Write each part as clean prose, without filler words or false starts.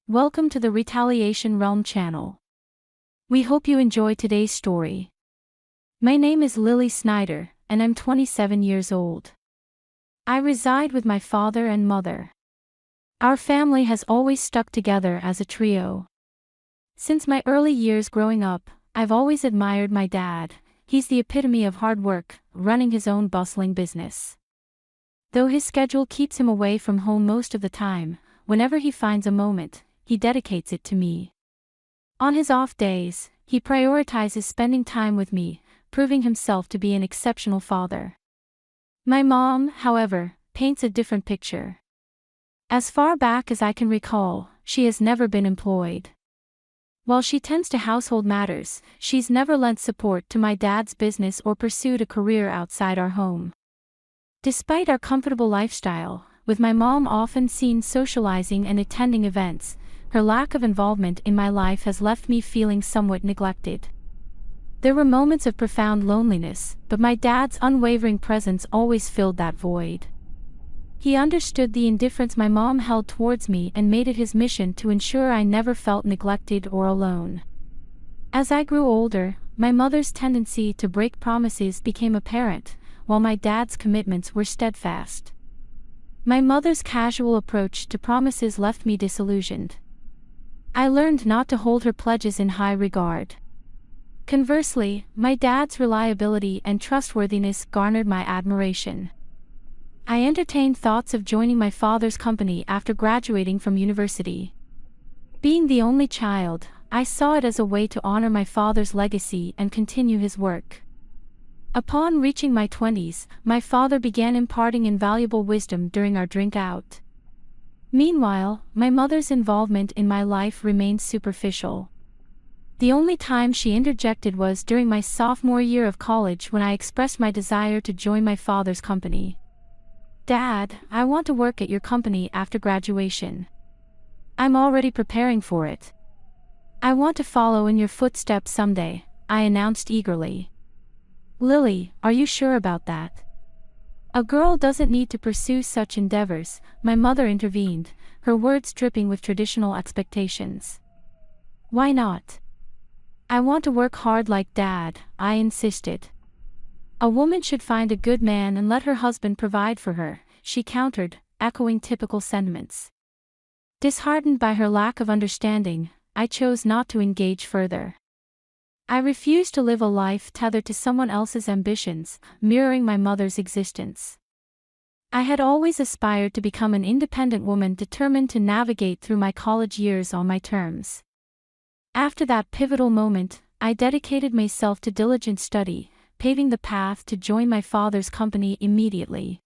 Welcome to the Retaliation Realm channel. We hope you enjoy today's story. My name is Lily Snyder, and I'm 27 years old. I reside with my father and mother. Our family has always stuck together as a trio. Since my early years growing up, I've always admired my dad. He's the epitome of hard work, running his own bustling business. Though his schedule keeps him away from home most of the time, whenever he finds a moment, he dedicates it to me. On his off days, he prioritizes spending time with me, proving himself to be an exceptional father. My mom, however, paints a different picture. As far back as I can recall, she has never been employed. While she tends to household matters, she's never lent support to my dad's business or pursued a career outside our home. Despite our comfortable lifestyle, with my mom often seen socializing and attending events, her lack of involvement in my life has left me feeling somewhat neglected. There were moments of profound loneliness, but my dad's unwavering presence always filled that void. He understood the indifference my mom held towards me and made it his mission to ensure I never felt neglected or alone. As I grew older, my mother's tendency to break promises became apparent, while my dad's commitments were steadfast. My mother's casual approach to promises left me disillusioned. I learned not to hold her pledges in high regard. Conversely, my dad's reliability and trustworthiness garnered my admiration. I entertained thoughts of joining my father's company after graduating from university. Being the only child, I saw it as a way to honor my father's legacy and continue his work. Upon reaching my 20s, my father began imparting invaluable wisdom during our drink out. Meanwhile, my mother's involvement in my life remained superficial. The only time she interjected was during my sophomore year of college when I expressed my desire to join my father's company. "Dad, I want to work at your company after graduation. I'm already preparing for it. I want to follow in your footsteps someday," I announced eagerly. "Lily, are you sure about that? A girl doesn't need to pursue such endeavors," my mother intervened, her words dripping with traditional expectations. "Why not? I want to work hard like Dad," I insisted. "A woman should find a good man and let her husband provide for her," she countered, echoing typical sentiments. Disheartened by her lack of understanding, I chose not to engage further. I refused to live a life tethered to someone else's ambitions, mirroring my mother's existence. I had always aspired to become an independent woman determined to navigate through my college years on my terms. After that pivotal moment, I dedicated myself to diligent study, paving the path to join my father's company immediately.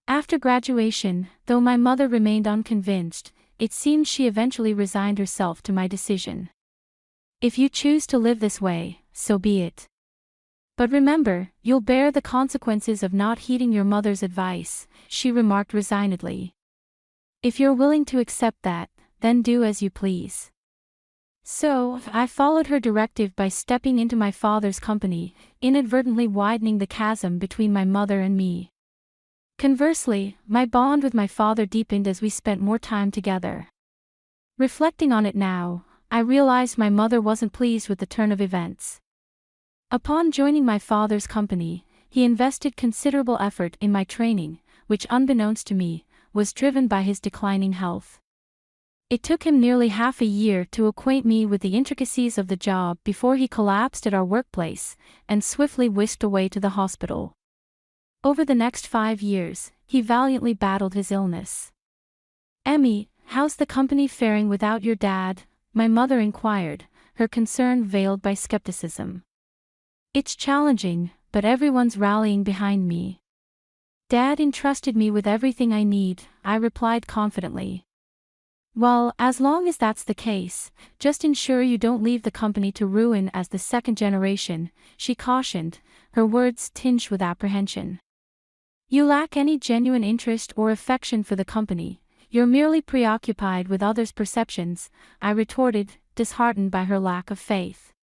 After graduation, though my mother remained unconvinced, it seemed she eventually resigned herself to my decision. "If you choose to live this way, so be it. But remember, you'll bear the consequences of not heeding your mother's advice," she remarked resignedly. "If you're willing to accept that, then do as you please." So, I followed her directive by stepping into my father's company, inadvertently widening the chasm between my mother and me. Conversely, my bond with my father deepened as we spent more time together. Reflecting on it now, I realized my mother wasn't pleased with the turn of events. Upon joining my father's company, he invested considerable effort in my training, which unbeknownst to me, was driven by his declining health. It took him nearly half a year to acquaint me with the intricacies of the job before he collapsed at our workplace and swiftly whisked away to the hospital. Over the next 5 years, he valiantly battled his illness. "Emmy, how's the company faring without your dad?" my mother inquired, her concern veiled by skepticism. "It's challenging, but everyone's rallying behind me. Dad entrusted me with everything I need," I replied confidently. "Well, as long as that's the case, just ensure you don't leave the company to ruin as the second generation," she cautioned, her words tinged with apprehension. "You lack any genuine interest or affection for the company. You're merely preoccupied with others' perceptions," I retorted, disheartened by her lack of faith.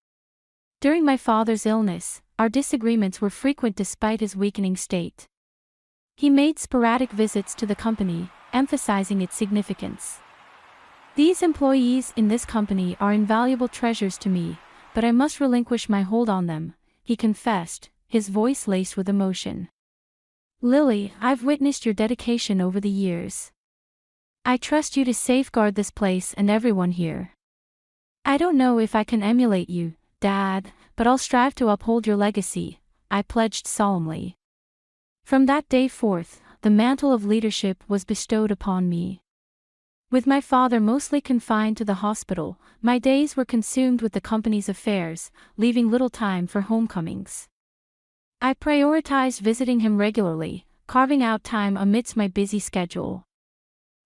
During my father's illness, our disagreements were frequent despite his weakening state. He made sporadic visits to the company, emphasizing its significance. These employees in this company are invaluable treasures to me, but I must relinquish my hold on them, he confessed, his voice laced with emotion. Lily, I've witnessed your dedication over the years. I trust you to safeguard this place and everyone here. I don't know if I can emulate you, Dad, but I'll strive to uphold your legacy, I pledged solemnly. From that day forth, the mantle of leadership was bestowed upon me. With my father mostly confined to the hospital, my days were consumed with the company's affairs, leaving little time for homecomings. I prioritized visiting him regularly, carving out time amidst my busy schedule.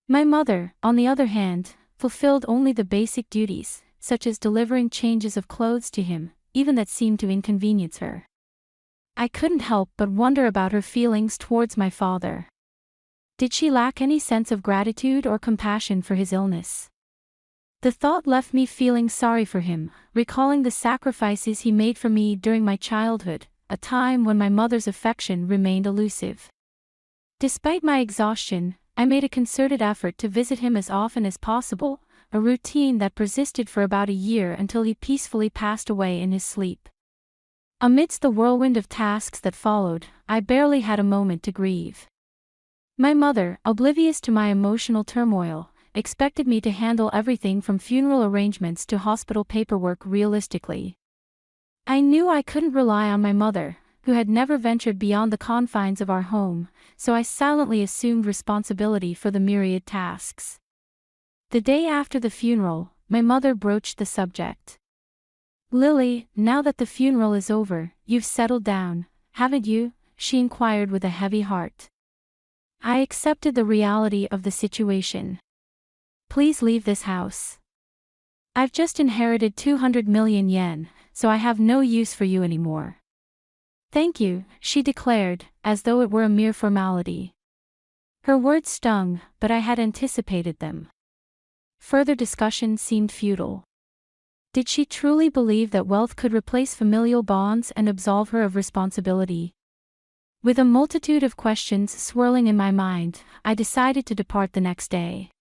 My mother, on the other hand, fulfilled only the basic duties, such as delivering changes of clothes to him, even that seemed to inconvenience her. I couldn't help but wonder about her feelings towards my father. Did she lack any sense of gratitude or compassion for his illness? The thought left me feeling sorry for him, recalling the sacrifices he made for me during my childhood, a time when my mother's affection remained elusive. Despite my exhaustion, I made a concerted effort to visit him as often as possible, a routine that persisted for about a year until he peacefully passed away in his sleep. Amidst the whirlwind of tasks that followed, I barely had a moment to grieve. My mother, oblivious to my emotional turmoil, expected me to handle everything from funeral arrangements to hospital paperwork realistically. I knew I couldn't rely on my mother, who had never ventured beyond the confines of our home, so I silently assumed responsibility for the myriad tasks. The day after the funeral, my mother broached the subject. Lily, now that the funeral is over, you've settled down, haven't you? She inquired with a heavy heart. I accepted the reality of the situation. Please leave this house. I've just inherited 200 million yen, so I have no use for you anymore. Thank you, she declared, as though it were a mere formality. Her words stung, but I had anticipated them. Further discussion seemed futile. Did she truly believe that wealth could replace familial bonds and absolve her of responsibility? With a multitude of questions swirling in my mind, I decided to depart the next day.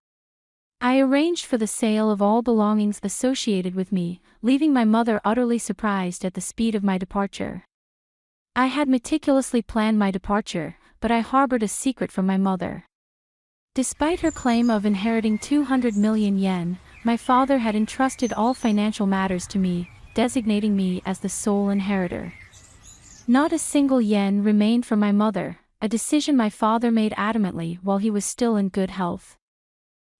I arranged for the sale of all belongings associated with me, leaving my mother utterly surprised at the speed of my departure. I had meticulously planned my departure, but I harbored a secret from my mother. Despite her claim of inheriting 200 million yen, my father had entrusted all financial matters to me, designating me as the sole inheritor. Not a single yen remained for my mother, a decision my father made adamantly while he was still in good health.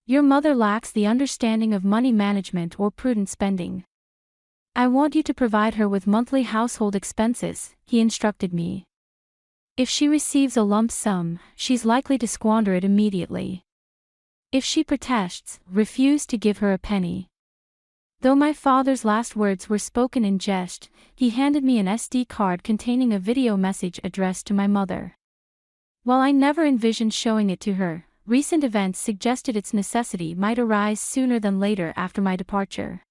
Your mother lacks the understanding of money management or prudent spending. I want you to provide her with monthly household expenses, he instructed me. If she receives a lump sum, she's likely to squander it immediately. If she protests, refuse to give her a penny. Though my father's last words were spoken in jest, he handed me an SD card containing a video message addressed to my mother. While I never envisioned showing it to her, recent events suggested its necessity might arise sooner than later after my departure.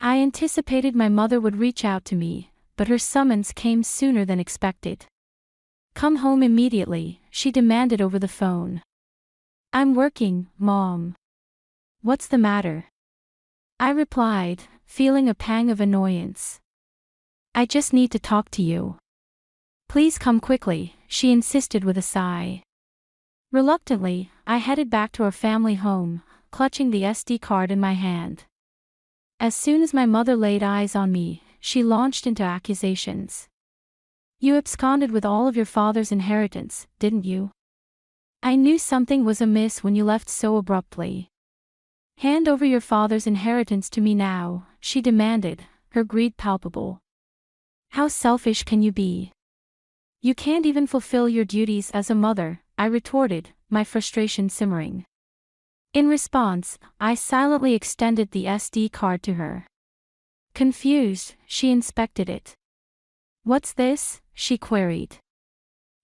I anticipated my mother would reach out to me, but her summons came sooner than expected. Come home immediately, she demanded over the phone. I'm working, Mom. What's the matter? I replied, feeling a pang of annoyance. I just need to talk to you. Please come quickly, she insisted with a sigh. Reluctantly, I headed back to our family home, clutching the SD card in my hand. As soon as my mother laid eyes on me, she launched into accusations. You absconded with all of your father's inheritance, didn't you? I knew something was amiss when you left so abruptly. Hand over your father's inheritance to me now, she demanded, her greed palpable. How selfish can you be? You can't even fulfill your duties as a mother, I retorted, my frustration simmering. In response, I silently extended the SD card to her. Confused, she inspected it. What's this? She queried.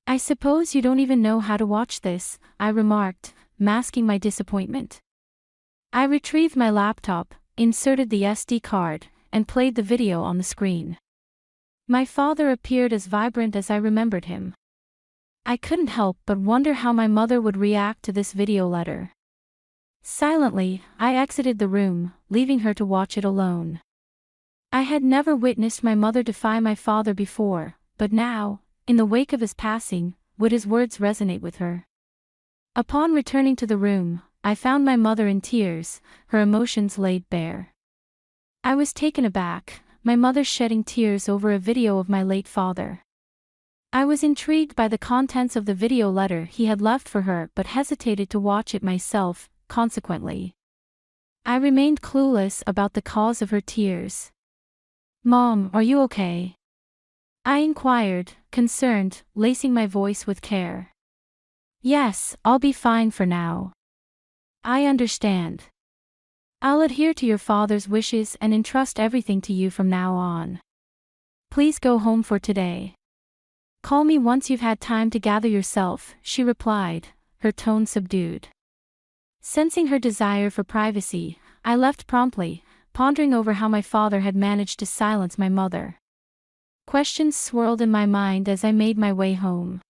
I suppose you don't even know how to watch this, I remarked, masking my disappointment. I retrieved my laptop, inserted the SD card, and played the video on the screen. My father appeared as vibrant as I remembered him. I couldn't help but wonder how my mother would react to this video letter. Silently, I exited the room, leaving her to watch it alone. I had never witnessed my mother defy my father before, but now, in the wake of his passing, would his words resonate with her? Upon returning to the room, I found my mother in tears, her emotions laid bare. I was taken aback, my mother shedding tears over a video of my late father. I was intrigued by the contents of the video letter he had left for her but hesitated to watch it myself, consequently. I remained clueless about the cause of her tears. "Mom, are you okay?" I inquired, concerned, lacing my voice with care. "Yes, I'll be fine for now. I understand. I'll adhere to your father's wishes and entrust everything to you from now on. Please go home for today. Call me once you've had time to gather yourself," she replied, her tone subdued. Sensing her desire for privacy, I left promptly, pondering over how my father had managed to silence my mother. Questions swirled in my mind as I made my way home.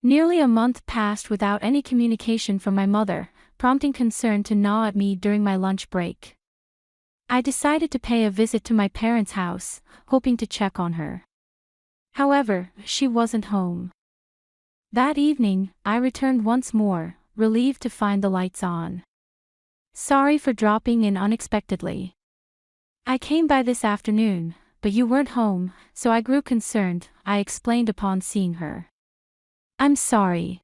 Nearly a month passed without any communication from my mother, prompting concern to gnaw at me during my lunch break. I decided to pay a visit to my parents' house, hoping to check on her. However, she wasn't home. That evening, I returned once more, relieved to find the lights on. "Sorry for dropping in unexpectedly. I came by this afternoon, but you weren't home, so I grew concerned," I explained upon seeing her. "I'm sorry.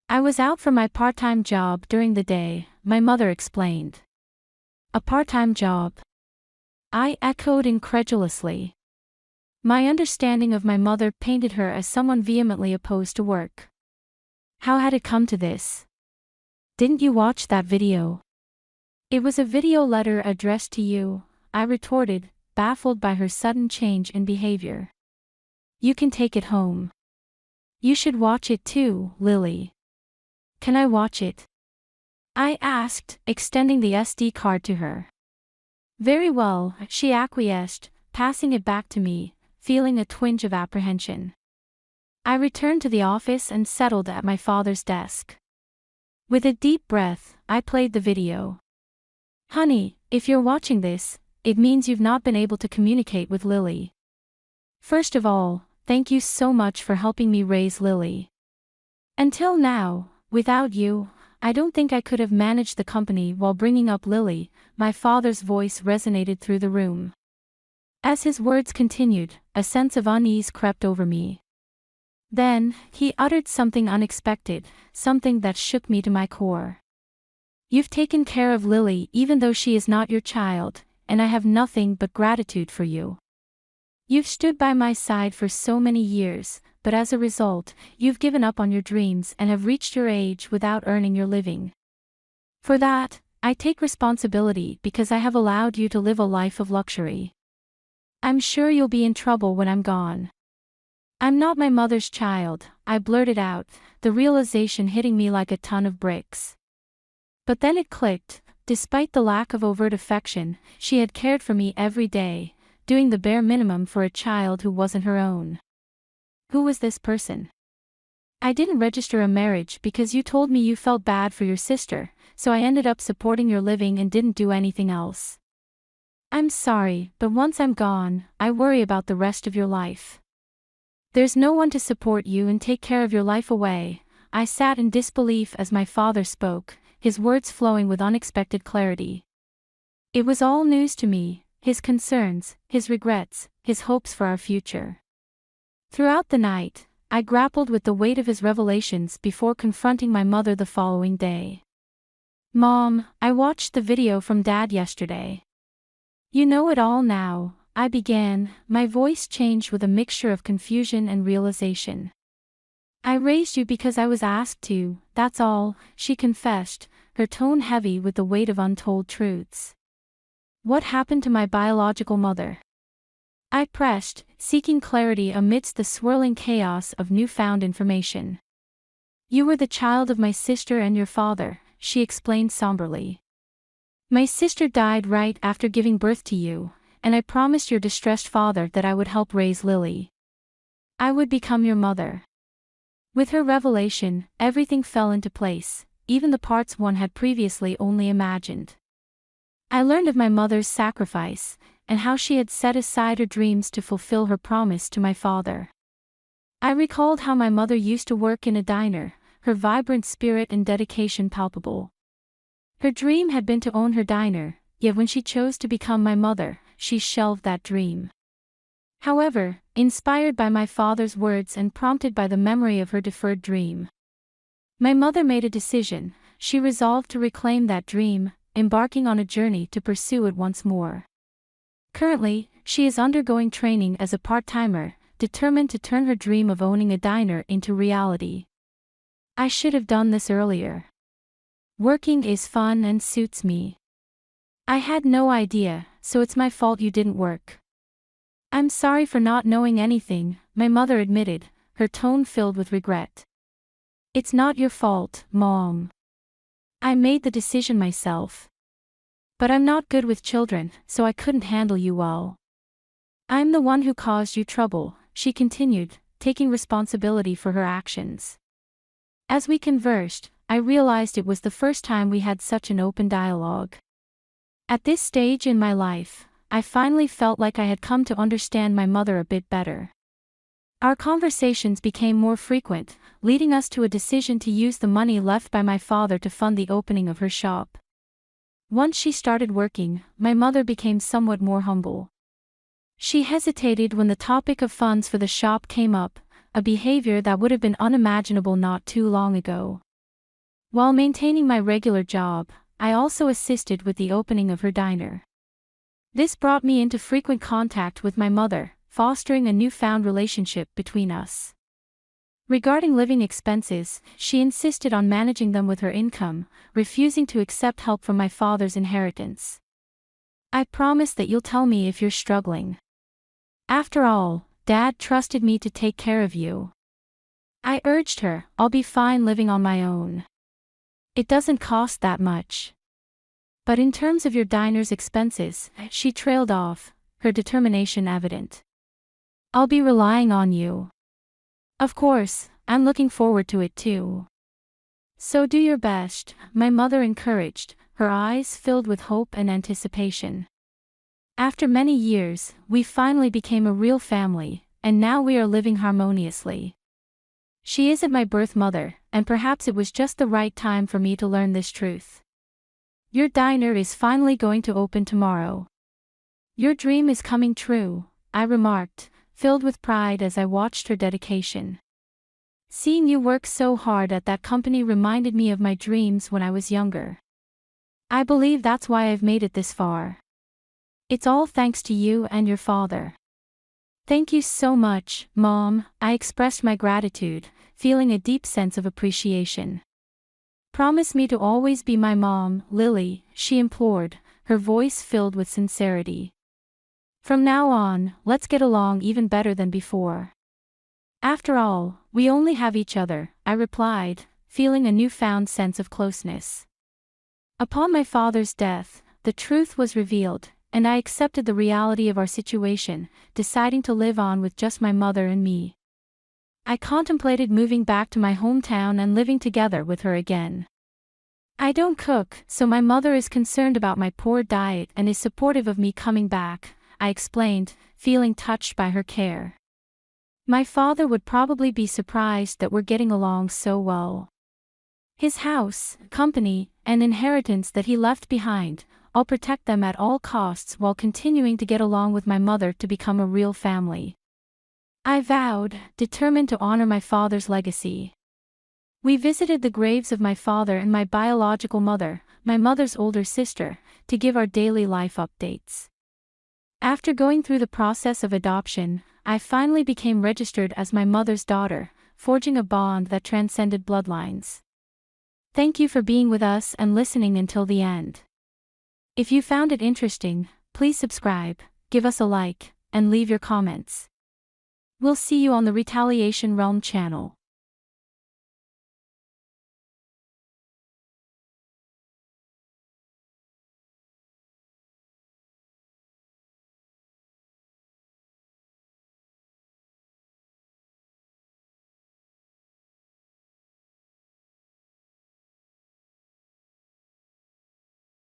I was out for my part-time job during the day," my mother explained. "A part-time job?" I echoed incredulously. My understanding of my mother painted her as someone vehemently opposed to work. How had it come to this? "Didn't you watch that video?" "It was a video letter addressed to you," I retorted, baffled by her sudden change in behavior. "You can take it home. You should watch it too, Lily." "Can I watch it?" I asked, extending the SD card to her. "Very well," she acquiesced, passing it back to me, feeling a twinge of apprehension. I returned to the office and settled at my father's desk. With a deep breath, I played the video. "Honey, if you're watching this, it means you've not been able to communicate with Lily. First of all, thank you so much for helping me raise Lily. Until now, without you, I don't think I could have managed the company while bringing up Lily." My father's voice resonated through the room. As his words continued, a sense of unease crept over me. Then, he uttered something unexpected, something that shook me to my core. "You've taken care of Lily even though she is not your child, and I have nothing but gratitude for you. You've stood by my side for so many years, but as a result, you've given up on your dreams and have reached your age without earning your living. For that, I take responsibility because I have allowed you to live a life of luxury. I'm sure you'll be in trouble when I'm gone." "I'm not my mother's child," I blurted out, the realization hitting me like a ton of bricks. But then it clicked. Despite the lack of overt affection, she had cared for me every day, doing the bare minimum for a child who wasn't her own. Who was this person? "I didn't register a marriage because you told me you felt bad for your sister, so I ended up supporting your living and didn't do anything else. I'm sorry, but once I'm gone, I worry about the rest of your life. There's no one to support you and take care of your life away." I sat in disbelief as my father spoke, his words flowing with unexpected clarity. It was all news to me, his concerns, his regrets, his hopes for our future. Throughout the night, I grappled with the weight of his revelations before confronting my mother the following day. "Mom, I watched the video from Dad yesterday." "You know it all now," I began, my voice changed with a mixture of confusion and realization. "I raised you because I was asked to, that's all," she confessed, her tone heavy with the weight of untold truths. "What happened to my biological mother?" I pressed, seeking clarity amidst the swirling chaos of newfound information. "You were the child of my sister and your father," she explained somberly. "My sister died right after giving birth to you, and I promised your distressed father that I would help raise Lily. I would become your mother." With her revelation, everything fell into place, even the parts one had previously only imagined. I learned of my mother's sacrifice, and how she had set aside her dreams to fulfill her promise to my father. I recalled how my mother used to work in a diner, her vibrant spirit and dedication palpable. Her dream had been to own her diner, yet when she chose to become my mother, she shelved that dream. However, inspired by my father's words and prompted by the memory of her deferred dream, my mother made a decision. She resolved to reclaim that dream, embarking on a journey to pursue it once more. Currently, she is undergoing training as a part-timer, determined to turn her dream of owning a diner into reality. I should have done this earlier. Working is fun and suits me. I had no idea, so it's my fault you didn't work. I'm sorry for not knowing anything, my mother admitted, her tone filled with regret. It's not your fault, Mom. I made the decision myself. But I'm not good with children, so I couldn't handle you well. I'm the one who caused you trouble, she continued, taking responsibility for her actions. As we conversed, I realized it was the first time we had such an open dialogue. At this stage in my life, I finally felt like I had come to understand my mother a bit better. Our conversations became more frequent, leading us to a decision to use the money left by my father to fund the opening of her shop. Once she started working, my mother became somewhat more humble. She hesitated when the topic of funds for the shop came up, a behavior that would have been unimaginable not too long ago. While maintaining my regular job, I also assisted with the opening of her diner. This brought me into frequent contact with my mother, fostering a newfound relationship between us. Regarding living expenses, she insisted on managing them with her income, refusing to accept help from my father's inheritance. I promise that you'll tell me if you're struggling. After all, Dad trusted me to take care of you. I urged her, I'll be fine living on my own. It doesn't cost that much. But in terms of your diner's expenses, she trailed off, her determination evident. I'll be relying on you. Of course, I'm looking forward to it too. So do your best, my mother encouraged, her eyes filled with hope and anticipation. After many years, we finally became a real family, and now we are living harmoniously. She isn't my birth mother, and perhaps it was just the right time for me to learn this truth. Your diner is finally going to open tomorrow. Your dream is coming true, I remarked, filled with pride as I watched her dedication. Seeing you work so hard at that company reminded me of my dreams when I was younger. I believe that's why I've made it this far. It's all thanks to you and your father. Thank you so much, Mom, I expressed my gratitude, feeling a deep sense of appreciation. Promise me to always be my mom, Lily, she implored, her voice filled with sincerity. From now on, let's get along even better than before. After all, we only have each other, I replied, feeling a newfound sense of closeness. Upon my father's death, the truth was revealed, and I accepted the reality of our situation, deciding to live on with just my mother and me. I contemplated moving back to my hometown and living together with her again. I don't cook, so my mother is concerned about my poor diet and is supportive of me coming back, I explained, feeling touched by her care. My father would probably be surprised that we're getting along so well. His house, company, and inheritance that he left behind, I'll protect them at all costs while continuing to get along with my mother to become a real family. I vowed, determined to honor my father's legacy. We visited the graves of my father and my biological mother, my mother's older sister, to give our daily life updates. After going through the process of adoption, I finally became registered as my mother's daughter, forging a bond that transcended bloodlines. Thank you for being with us and listening until the end. If you found it interesting, please subscribe, give us a like, and leave your comments. We'll see you on the Retaliation Realm channel.